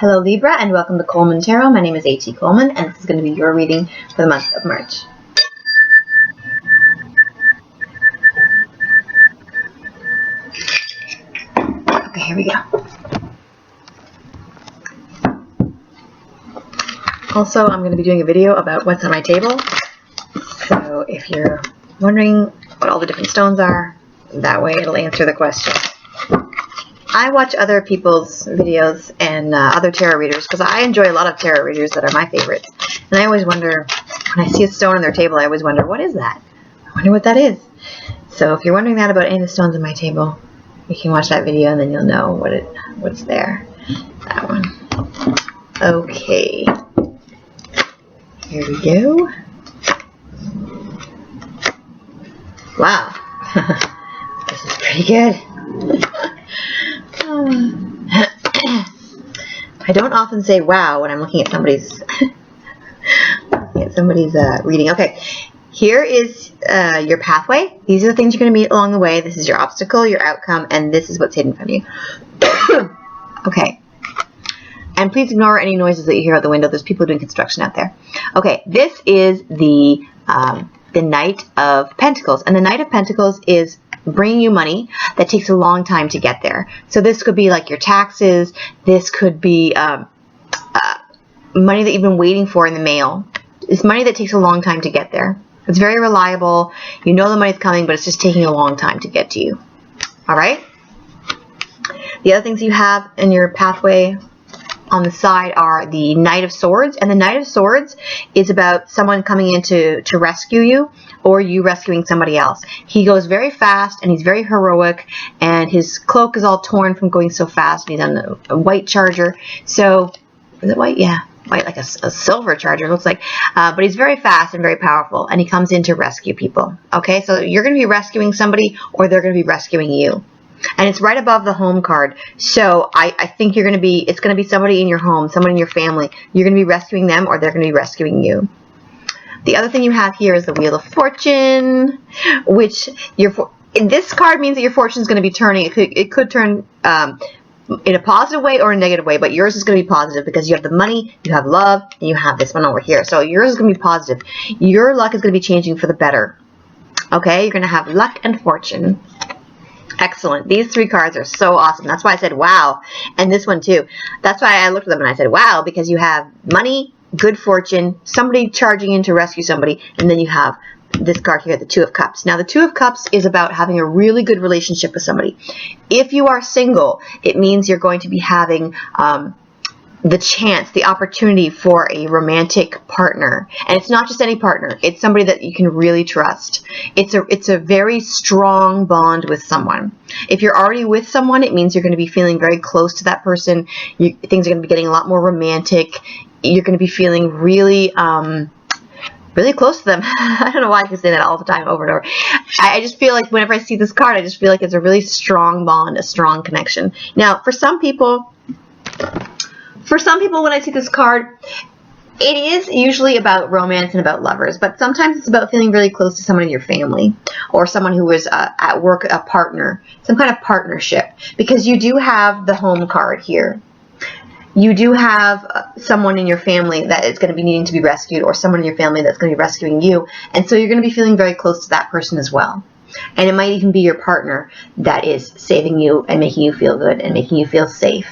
Hello Libra, and welcome to Coleman Tarot. My name is H.E. Coleman, and this is going to be your reading for the month of March. Okay, here we go. Also, I'm going to be doing a video about what's on my table. So if you're wondering what all the different stones are, that way it'll answer the question. I watch other people's videos and other tarot readers because I enjoy a lot of tarot readers that are my favorites. And I always wonder, when I see a stone on their table, I always wonder, what is that? I wonder what that is. So if you're wondering that about any of the stones on my table, you can watch that video and then you'll know what's there. That one. Okay. Here we go. Wow. This is pretty good. I don't often say wow when I'm looking at somebody's reading. Okay, here is your pathway. These are the things you're going to meet along the way. This is your obstacle, your outcome, and this is what's hidden from you. Okay, and please ignore any noises that you hear out the window. There's people doing construction out there. Okay, this is the Knight of Pentacles, and the Knight of Pentacles is bringing you money that takes a long time to get there. So this could be like your taxes. This could be money that you've been waiting for in the mail. It's money that takes a long time to get there. It's very reliable. You know the money's coming, but it's just taking a long time to get to you. All right? The other things you have in your pathway on the side are the Knight of Swords, and the Knight of Swords is about someone coming in to rescue you, or you rescuing somebody else. He goes very fast, and he's very heroic, and his cloak is all torn from going so fast, and he's on a white charger. So, is it white? Yeah, white, like a silver charger, it looks like. But he's very fast and very powerful, and he comes in to rescue people. Okay, so you're going to be rescuing somebody, or they're going to be rescuing you. And it's right above the home card. So I think it's going to be somebody in your home, someone in your family. You're going to be rescuing them, or they're going to be rescuing you. The other thing you have here is the Wheel of Fortune, which this card means that your fortune is going to be turning. It could turn in a positive way or a negative way, but yours is going to be positive because you have the money, you have love, and you have this one over here. So yours is going to be positive. Your luck is going to be changing for the better. Okay, you're going to have luck and fortune. Excellent. These three cards are so awesome. That's why I said wow. And this one too. That's why I looked at them and I said wow, because you have money, good fortune, somebody charging in to rescue somebody, and then you have this card here, the Two of Cups. Now the Two of Cups is about having a really good relationship with somebody. If you are single, it means you're going to be having the chance, the opportunity for a romantic partner. And it's not just any partner. It's somebody that you can really trust. It's a very strong bond with someone. If you're already with someone, it means you're going to be feeling very close to that person. Things are going to be getting a lot more romantic. You're going to be feeling really really close to them. I don't know why I can say that all the time over and over. I just feel like whenever I see this card, I just feel like it's a really strong bond, a strong connection. Now, for some people, when I see this card, it is usually about romance and about lovers, but sometimes it's about feeling really close to someone in your family or someone who is at work, a partner, some kind of partnership, because you do have the home card here. You do have someone in your family that is going to be needing to be rescued, or someone in your family that's going to be rescuing you, and so you're going to be feeling very close to that person as well. And it might even be your partner that is saving you and making you feel good and making you feel safe.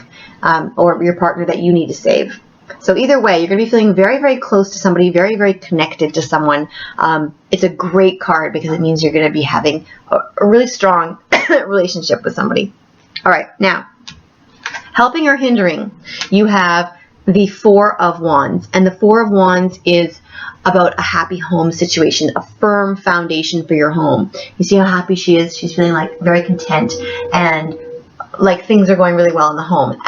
Or your partner that you need to save. So either way, you're going to be feeling very, very close to somebody, very, very connected to someone. It's a great card because it means you're going to be having a really strong relationship with somebody. All right, now, helping or hindering, you have the Four of Wands. And the Four of Wands is about a happy home situation, a firm foundation for your home. You see how happy she is? She's feeling like very content and like things are going really well in the home.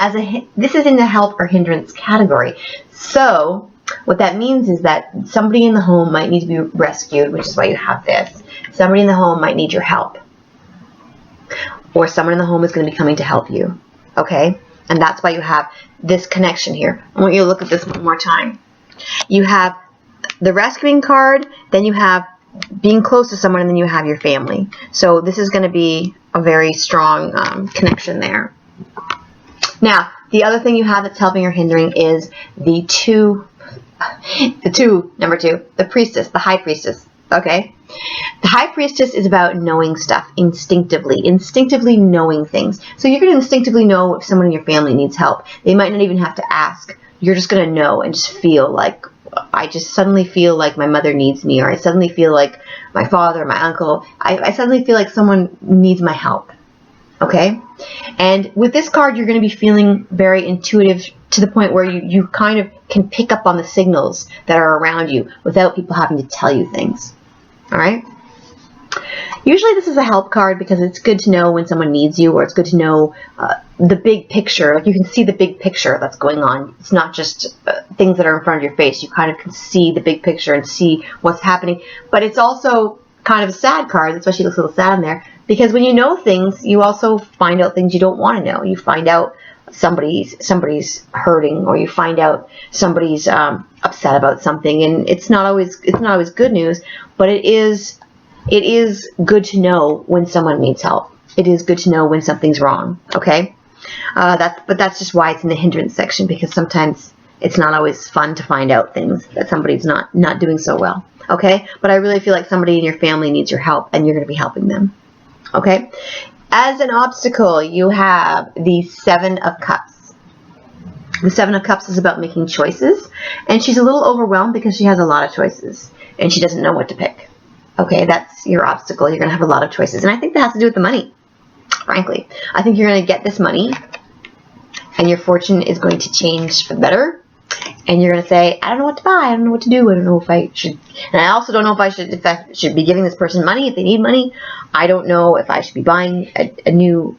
This is in the help or hindrance category. So what that means is that somebody in the home might need to be rescued, which is why you have this. Somebody in the home might need your help. Or someone in the home is going to be coming to help you. Okay? And that's why you have this connection here. I want you to look at this one more time. You have the rescuing card, then you have being close to someone, and then you have your family. So this is going to be a very strong connection there. Now, The other thing you have that's helping or hindering is the number two, the priestess, the high priestess. Okay? The high priestess is about knowing stuff instinctively knowing things. So you're going to instinctively know if someone in your family needs help. They might not even have to ask. You're just going to know and just feel like, I just suddenly feel like my mother needs me, or I suddenly feel like my father, my uncle, I suddenly feel like someone needs my help. Okay? And with this card, you're going to be feeling very intuitive to the point where you kind of can pick up on the signals that are around you without people having to tell you things. All right? Usually this is a help card because it's good to know when someone needs you, or it's good to know the big picture. Like, you can see the big picture that's going on. It's not just things that are in front of your face. You kind of can see the big picture and see what's happening. But it's also kind of a sad card. That's why she looks a little sad in there. Because when you know things, you also find out things you don't want to know. You find out somebody's hurting, or you find out somebody's upset about something, and it's not always good news, but it is good to know when someone needs help. It is good to know when something's wrong. Okay, but that's just why it's in the hindrance section, because sometimes it's not always fun to find out things that somebody's not doing so well. Okay, but I really feel like somebody in your family needs your help, and you're going to be helping them. Okay. As an obstacle, you have the Seven of Cups. The Seven of Cups is about making choices, and she's a little overwhelmed because she has a lot of choices, and she doesn't know what to pick. Okay, that's your obstacle. You're going to have a lot of choices, and I think that has to do with the money, frankly. I think you're going to get this money, and your fortune is going to change for the better, and you're going to say, I don't know what to buy, I don't know what to do, I don't know if I should, and I also don't know if I should be giving this person money if they need money. I don't know if I should be buying a new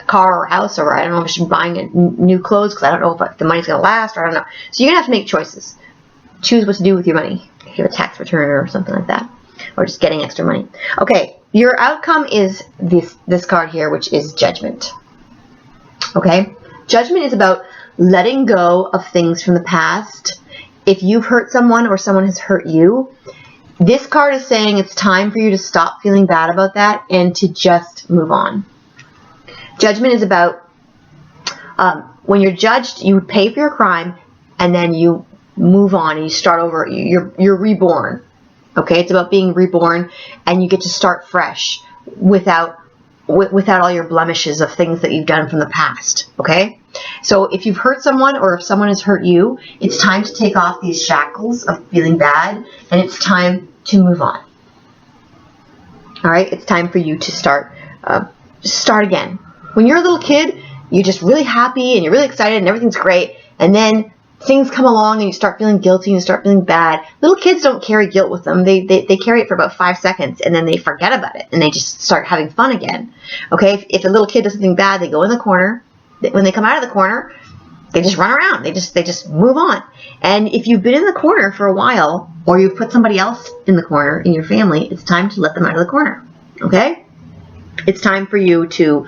car or house, or I don't know if I should be buying new clothes because I don't know if the money's going to last, or I don't know. So you're going to have to make choices. Choose what to do with your money. If you have a tax return or something like that, or just getting extra money. Okay, your outcome is this card here, which is Judgment. Okay, Judgment is about letting go of things from the past. If you've hurt someone or someone has hurt you, this card is saying it's time for you to stop feeling bad about that and to just move on. Judgment is about when you're judged, you pay for your crime, and then you move on and you start over. You're reborn. Okay, it's about being reborn, and you get to start fresh without all your blemishes of things that you've done from the past. Okay, so if you've hurt someone, or if someone has hurt you, it's time to take off these shackles of feeling bad, and it's time to move on. All right, it's time for you to start again. When you're a little kid, you're just really happy and you're really excited and everything's great, and then things come along and you start feeling guilty and you start feeling bad. Little kids don't carry guilt with them. They carry it for about 5 seconds, and then they forget about it and they just start having fun again. Okay, if a little kid does something bad, they go in the corner. When they come out of the corner, they just run around. They just move on. And if you've been in the corner for a while, or you've put somebody else in the corner in your family, it's time to let them out of the corner. Okay? It's time for you to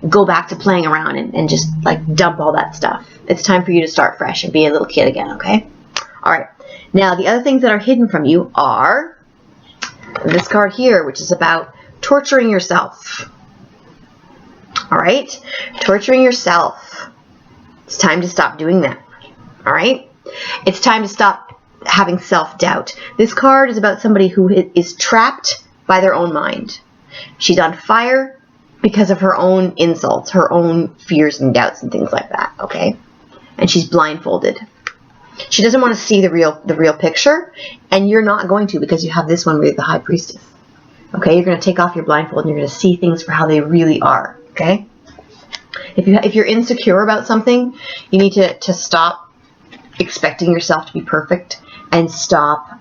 go back to playing around and just like dump all that stuff. It's time for you to start fresh and be a little kid again. Okay? All right. Now, the other things that are hidden from you are this card here, which is about torturing yourself. All right? Torturing yourself. It's time to stop doing that. All right? It's time to stop having self-doubt. This card is about somebody who is trapped by their own mind. She's on fire because of her own insults, her own fears and doubts and things like that. Okay? And she's blindfolded. She doesn't want to see the real picture, and you're not going to, because you have this one with the High Priestess. Okay? You're going to take off your blindfold and you're going to see things for how they really are. Okay? If you're insecure about something, you need to stop expecting yourself to be perfect, and stop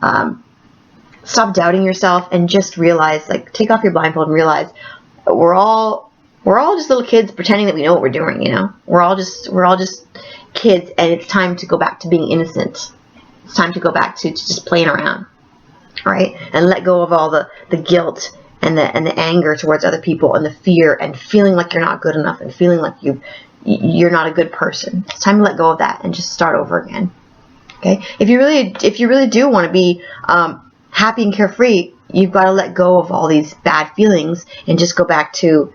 doubting yourself, and just realize, like, take off your blindfold and realize we're all just little kids pretending that we know what we're doing. You know, we're all just kids, and it's time to go back to being innocent. It's time to go back to just playing around, right? And let go of all the guilt and the anger towards other people, and the fear, and feeling like you're not good enough, and feeling like you're not a good person. It's time to let go of that and just start over again. Okay? If you really do want to be happy and carefree, you've got to let go of all these bad feelings and just go back to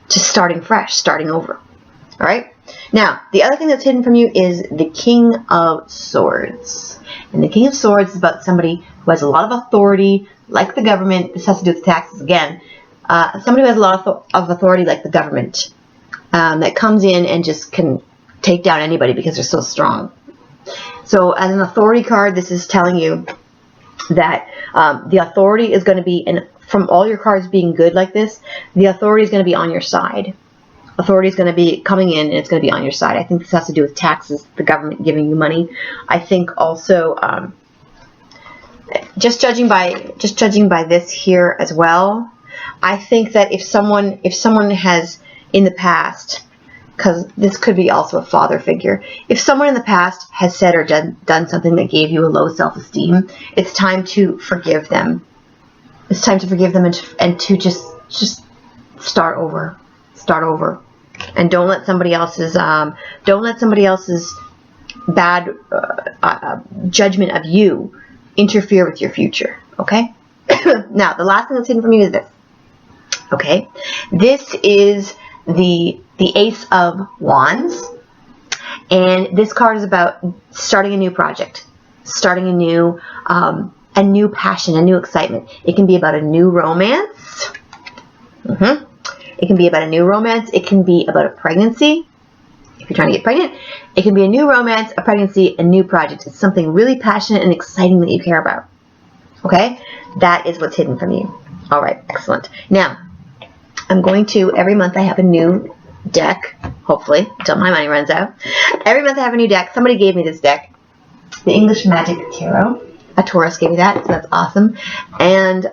starting fresh, starting over. All right? Now, the other thing that's hidden from you is the King of Swords. And the King of Swords is about somebody who has a lot of authority, like the government. This has to do with taxes again. Somebody who has a lot of authority, like the government, that comes in and just can take down anybody because they're so strong. So as an authority card, this is telling you that the authority is going to be, and from all your cards being good like this, the authority is going to be on your side. Authority is going to be coming in and it's going to be on your side. I think this has to do with taxes, the government giving you money. I think also, just judging by this here as well, I think that if someone has in the past, because this could be also a father figure, if someone in the past has said or done something that gave you a low self-esteem, it's time to forgive them. It's time to forgive them and to just start over. Start over, and don't let somebody else's bad judgment of you interfere with your future. Okay. Now, the last thing that's hidden from you is this. Okay, this is the Ace of Wands, and this card is about starting a new project, starting a new passion, a new excitement. It can be about a new romance. It can be about a new romance. It can be about a pregnancy. If you're trying to get pregnant, it can be a new romance, a pregnancy, a new project. It's something really passionate and exciting that you care about. Okay? That is what's hidden from you. All right. Excellent. Now, I'm going to, every month I have a new deck, hopefully, until my money runs out. Every month I have a new deck. Somebody gave me this deck, the English Magic Tarot. A Taurus gave me that, so that's awesome. And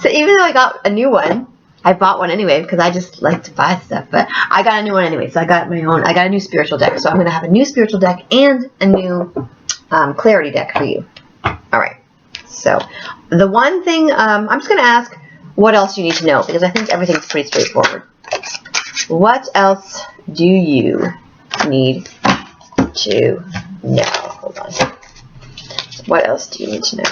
so even though I got a new one, I bought one anyway because I just like to buy stuff, but I got a new one anyway, so I got my own. I got a new spiritual deck, so I'm going to have a new spiritual deck and a new clarity deck for you. All right. So the one thing I'm just going to ask what else you need to know, because I think everything's pretty straightforward. What else do you need to know? Hold on. What else do you need to know?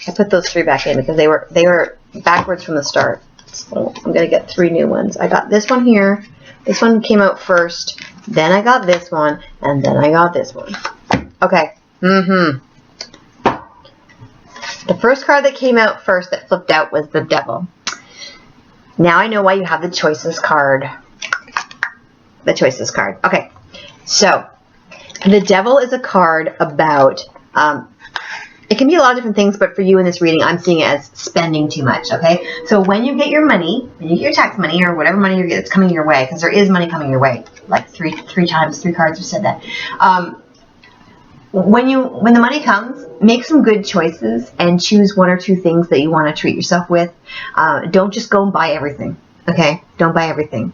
I put those 3 back in because they were backwards from the start. So I'm going to get 3 new ones. I got this one here. This one came out first. Then I got this one. And then I got this one. Okay. The first card that came out first that flipped out was the Devil. Now I know why you have the Choices card. The Choices card. Okay. So the Devil is a card about... it can be a lot of different things, but for you in this reading, I'm seeing it as spending too much, okay? So when you get your money, when you get your tax money or whatever money you get that's coming your way, because there is money coming your way, like three times, 3 cards have said that. When the money comes, make some good choices and choose 1 or 2 things that you want to treat yourself with. Don't just go and buy everything, okay? Don't buy everything,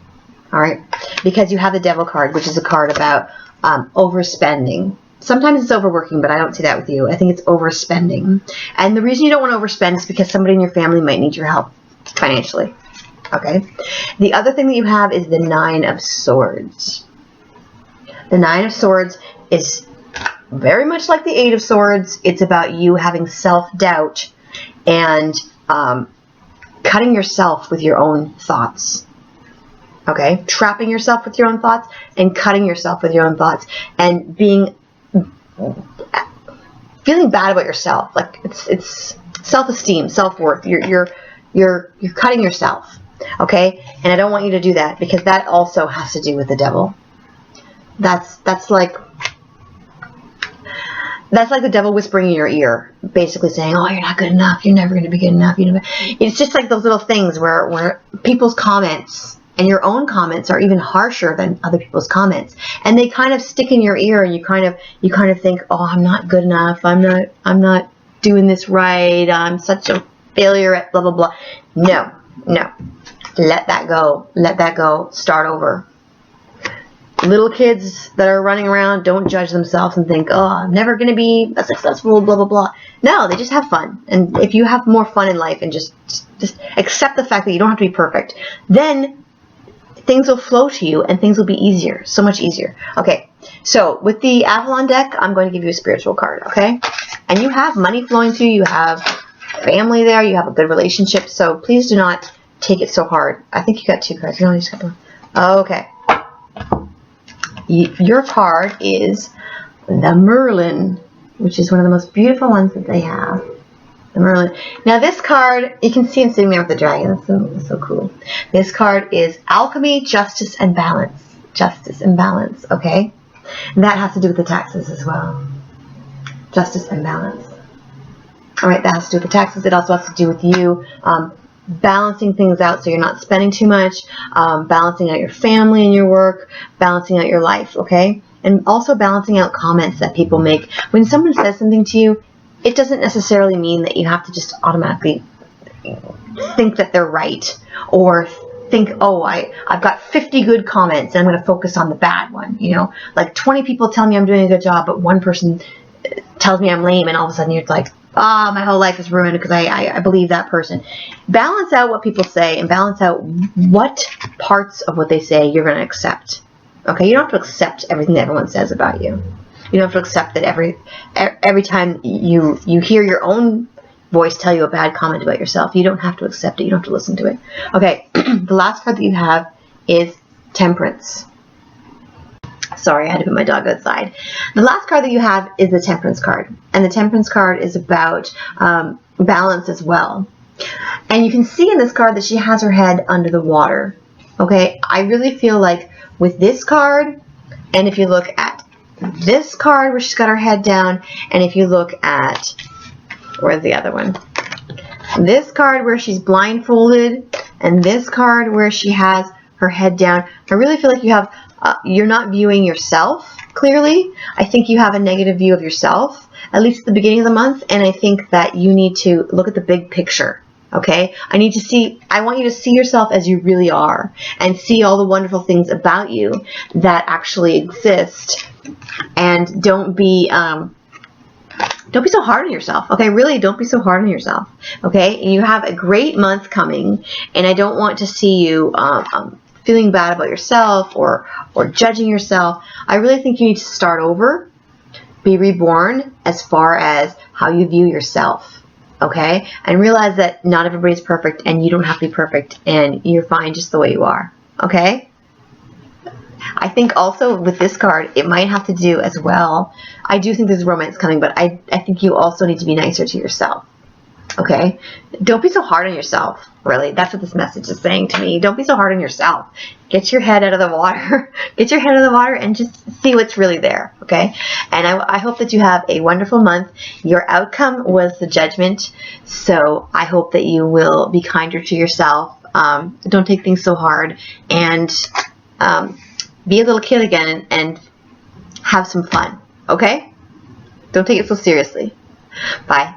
all right? Because you have the Devil card, which is a card about overspending. Sometimes it's overworking, but I don't see that with you. I think it's overspending. And the reason you don't want to overspend is because somebody in your family might need your help financially. Okay? The other thing that you have is the 9 of Swords. The 9 of Swords is very much like the 8 of Swords. It's about you having self-doubt and cutting yourself with your own thoughts. Okay? Trapping yourself with your own thoughts and cutting yourself with your own thoughts and feeling bad about yourself. Like it's self-esteem, self-worth. You're cutting yourself. Okay? And I don't want you to do that because that also has to do with the Devil. That's like the Devil whispering in your ear, basically saying, "Oh, you're not good enough. You're never going to be good enough." It's just like those little things where people's comments and your own comments are even harsher than other people's comments, and they kind of stick in your ear, and you kind of think, "Oh, I'm not good enough. I'm not doing this right. I'm such a failure at blah blah blah." No. Let that go. Let that go. Start over. Little kids that are running around, don't judge themselves and think, "Oh, I'm never going to be a successful blah blah blah." No, they just have fun. And if you have more fun in life and just accept the fact that you don't have to be perfect, then things will flow to you and things will be easier, so much easier. Okay, so with the Avalon deck, I'm going to give you a spiritual card, okay? And you have money flowing to you, you have family there, you have a good relationship, so please do not take it so hard. I think you got 2 cards. No, you just got 1. Okay. Your card is the Merlin, which is one of the most beautiful ones that they have. The Merlin. Now this card, you can see him sitting there with the dragon. That's so cool. This card is alchemy, justice, and balance. Justice and balance, okay? And that has to do with the taxes as well. Justice and balance. All right, that has to do with the taxes. It also has to do with you balancing things out so you're not spending too much, balancing out your family and your work, balancing out your life, okay? And also balancing out comments that people make. When someone says something to you, it doesn't necessarily mean that you have to just automatically think that they're right, or think, oh, I've got 50 good comments and I'm going to focus on the bad one, you know? Like 20 people tell me I'm doing a good job, but one person tells me I'm lame, and all of a sudden you're like, my whole life is ruined because I believe that person. Balance out what people say and balance out what parts of what they say you're going to accept. Okay, you don't have to accept everything that everyone says about you. You don't have to accept that every time you hear your own voice tell you a bad comment about yourself. You don't have to accept it. You don't have to listen to it. Okay, the last card that you have is Temperance. Sorry, I had to put my dog outside. The last card that you have is the Temperance card. And the Temperance card is about balance as well. And you can see in this card that she has her head under the water. Okay, I really feel like with this card, and if you look at this card where she's got her head down, and if you look at, where's the other one? This card where she's blindfolded, and this card where she has her head down, I really feel like you have, you're not viewing yourself clearly. I think you have a negative view of yourself, at least at the beginning of the month, and I think that you need to look at the big picture. Okay, I want you to see yourself as you really are, and see all the wonderful things about you that actually exist, and don't be so hard on yourself. Okay, really, don't be so hard on yourself. Okay, you have a great month coming, and I don't want to see you feeling bad about yourself or judging yourself. I really think you need to start over, be reborn as far as how you view yourself. Okay, and realize that not everybody's perfect, and you don't have to be perfect, and you're fine just the way you are. Okay, I think also with this card, it might have to do as well. I do think there's romance coming, but I think you also need to be nicer to yourself. Okay, don't be so hard on yourself. Really, that's what this message is saying to me. Don't be so hard on yourself. Get your head out of the water. Get your head out of the water and just see what's really there. Okay, and I hope that you have a wonderful month. Your outcome was the Judgment, so I hope that you will be kinder to yourself. Don't take things so hard, and be a little kid again and have some fun. Okay, don't take it so seriously. Bye.